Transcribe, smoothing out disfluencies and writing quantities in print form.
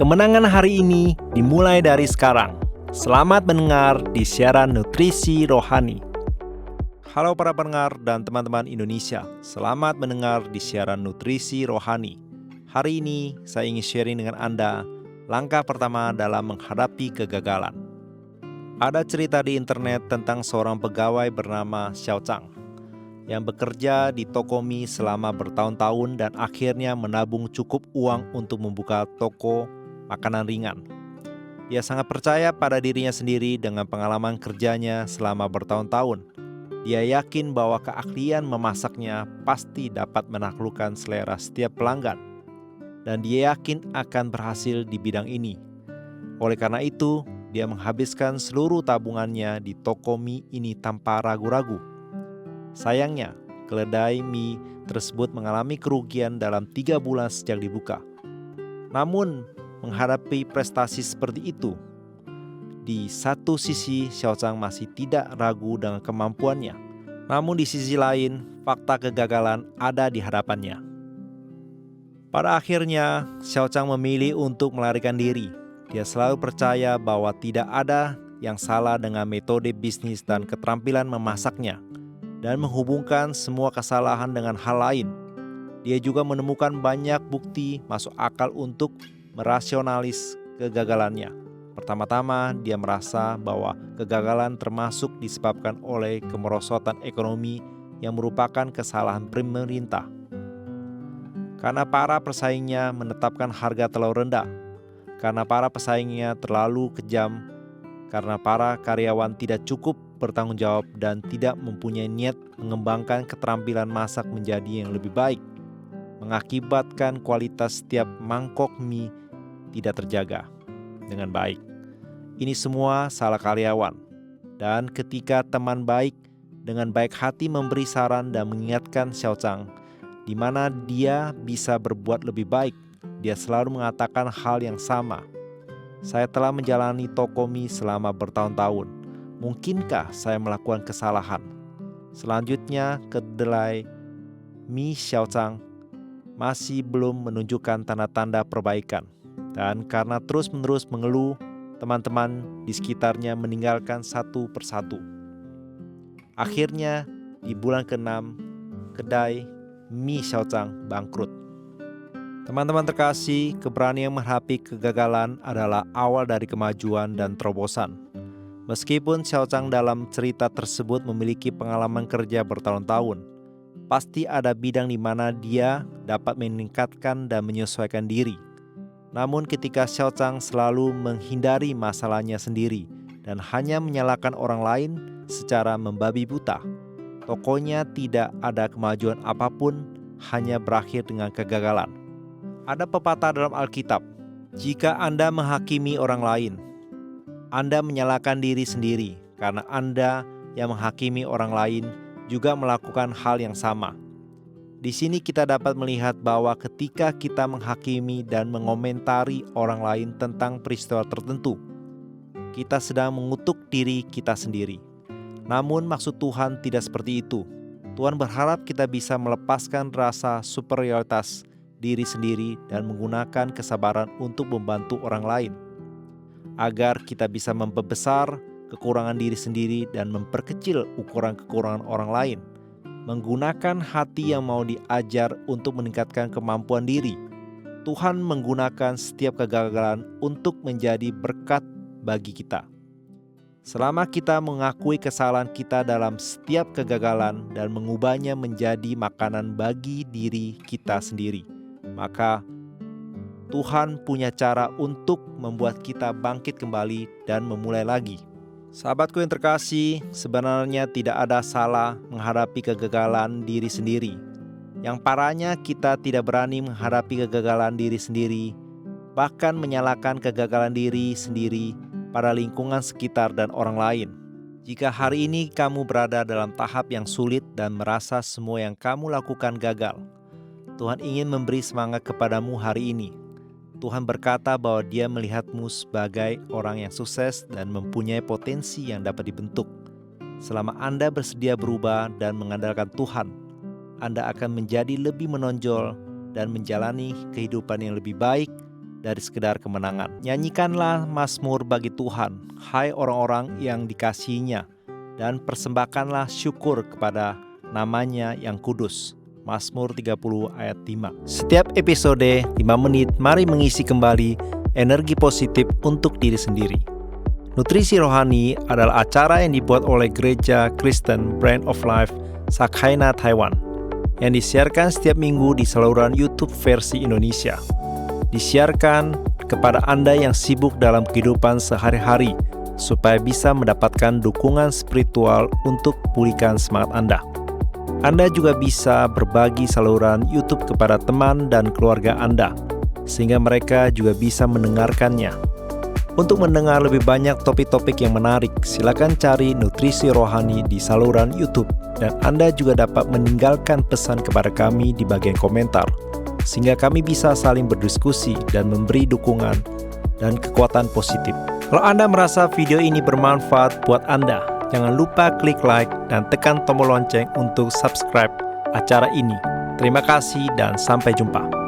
Kemenangan hari ini dimulai dari sekarang. Selamat mendengar di siaran Nutrisi Rohani. Halo para pendengar dan teman-teman Indonesia. Selamat mendengar di siaran Nutrisi Rohani. Hari ini saya ingin sharing dengan Anda langkah pertama dalam menghadapi kegagalan. Ada cerita di internet tentang seorang pegawai bernama Xiao Zhang yang bekerja di toko mie selama bertahun-tahun dan akhirnya menabung cukup uang untuk membuka toko makanan ringan. Dia sangat percaya pada dirinya sendiri dengan pengalaman kerjanya selama bertahun-tahun. Dia yakin bahwa keahlian memasaknya pasti dapat menaklukkan selera setiap pelanggan. Dan dia yakin akan berhasil di bidang ini. Oleh karena itu, dia menghabiskan seluruh tabungannya di toko mie ini tanpa ragu-ragu. Sayangnya, keledai mie tersebut mengalami kerugian dalam 3 bulan sejak dibuka. Namun, menghadapi prestasi seperti itu, di satu sisi Xiao Zhang masih tidak ragu dengan kemampuannya. Namun di sisi lain, fakta kegagalan ada di hadapannya. Pada akhirnya, Xiao Zhang memilih untuk melarikan diri. Dia selalu percaya bahwa tidak ada yang salah dengan metode bisnis dan keterampilan memasaknya, dan menghubungkan semua kesalahan dengan hal lain. Dia juga menemukan banyak bukti masuk akal untuk merasionalis kegagalannya. Pertama-tama, dia merasa bahwa kegagalan termasuk disebabkan oleh kemerosotan ekonomi yang merupakan kesalahan pemerintah. Karena para pesaingnya menetapkan harga terlalu rendah, karena para pesaingnya terlalu kejam, karena para karyawan tidak cukup bertanggung jawab dan tidak mempunyai niat mengembangkan keterampilan masak menjadi yang lebih baik, mengakibatkan kualitas setiap mangkok mie tidak terjaga dengan baik. Ini semua salah karyawan. Dan ketika teman baik dengan baik hati memberi saran dan mengingatkan Xiao Zhang di mana dia bisa berbuat lebih baik, dia selalu mengatakan hal yang sama. Saya telah menjalani toko mie selama bertahun-tahun. Mungkinkah saya melakukan kesalahan? Selanjutnya, kedelai mie Xiao Zhang masih belum menunjukkan tanda-tanda perbaikan. Dan karena terus-menerus mengeluh, teman-teman di sekitarnya meninggalkan satu persatu. Akhirnya, di bulan ke-6, kedai mie Xiao Zhang bangkrut. Teman-teman terkasih, keberanian menghadapi kegagalan adalah awal dari kemajuan dan terobosan. Meskipun Xiao Zhang dalam cerita tersebut memiliki pengalaman kerja bertahun-tahun, pasti ada bidang di mana dia dapat meningkatkan dan menyesuaikan diri. Namun ketika Xiao Zhang selalu menghindari masalahnya sendiri dan hanya menyalahkan orang lain secara membabi buta, tokonya tidak ada kemajuan apapun, hanya berakhir dengan kegagalan. Ada pepatah dalam Alkitab, jika Anda menghakimi orang lain, Anda menyalahkan diri sendiri, karena Anda yang menghakimi orang lain juga melakukan hal yang sama. Di sini kita dapat melihat bahwa ketika kita menghakimi dan mengomentari orang lain tentang peristiwa tertentu, kita sedang mengutuk diri kita sendiri. Namun maksud Tuhan tidak seperti itu. Tuhan berharap kita bisa melepaskan rasa superioritas diri sendiri dan menggunakan kesabaran untuk membantu orang lain, agar kita bisa memperbesar kekurangan diri sendiri dan memperkecil ukuran kekurangan orang lain, menggunakan hati yang mau diajar untuk meningkatkan kemampuan diri. Tuhan menggunakan setiap kegagalan untuk menjadi berkat bagi kita. Selama kita mengakui kesalahan kita dalam setiap kegagalan dan mengubahnya menjadi makanan bagi diri kita sendiri, maka Tuhan punya cara untuk membuat kita bangkit kembali dan memulai lagi. Sahabatku yang terkasih, sebenarnya tidak ada salah menghadapi kegagalan diri sendiri. Yang parahnya kita tidak berani menghadapi kegagalan diri sendiri, bahkan menyalahkan kegagalan diri sendiri pada lingkungan sekitar dan orang lain. Jika hari ini kamu berada dalam tahap yang sulit dan merasa semua yang kamu lakukan gagal, Tuhan ingin memberi semangat kepadamu hari ini. Tuhan berkata bahwa Dia melihatmu sebagai orang yang sukses dan mempunyai potensi yang dapat dibentuk. Selama Anda bersedia berubah dan mengandalkan Tuhan, Anda akan menjadi lebih menonjol dan menjalani kehidupan yang lebih baik dari sekedar kemenangan. Nyanyikanlah mazmur bagi Tuhan, hai orang-orang yang dikasihinya, dan persembahkanlah syukur kepada namanya yang kudus. Mazmur 30 ayat 5. Setiap episode 5 menit, mari mengisi kembali energi positif untuk diri sendiri. Nutrisi Rohani adalah acara yang dibuat oleh Gereja Kristen Brand of Life Sakhaina Taiwan, yang disiarkan setiap minggu di saluran YouTube versi Indonesia. Disiarkan kepada Anda yang sibuk dalam kehidupan sehari-hari, supaya bisa mendapatkan dukungan spiritual untuk pulihkan semangat Anda. Anda juga bisa berbagi saluran YouTube kepada teman dan keluarga Anda, sehingga mereka juga bisa mendengarkannya. Untuk mendengar lebih banyak topik-topik yang menarik, silakan cari Nutrisi Rohani di saluran YouTube, dan Anda juga dapat meninggalkan pesan kepada kami di bagian komentar, sehingga kami bisa saling berdiskusi dan memberi dukungan dan kekuatan positif. Kalau Anda merasa video ini bermanfaat buat Anda, jangan lupa klik like dan tekan tombol lonceng untuk subscribe acara ini. Terima kasih dan sampai jumpa.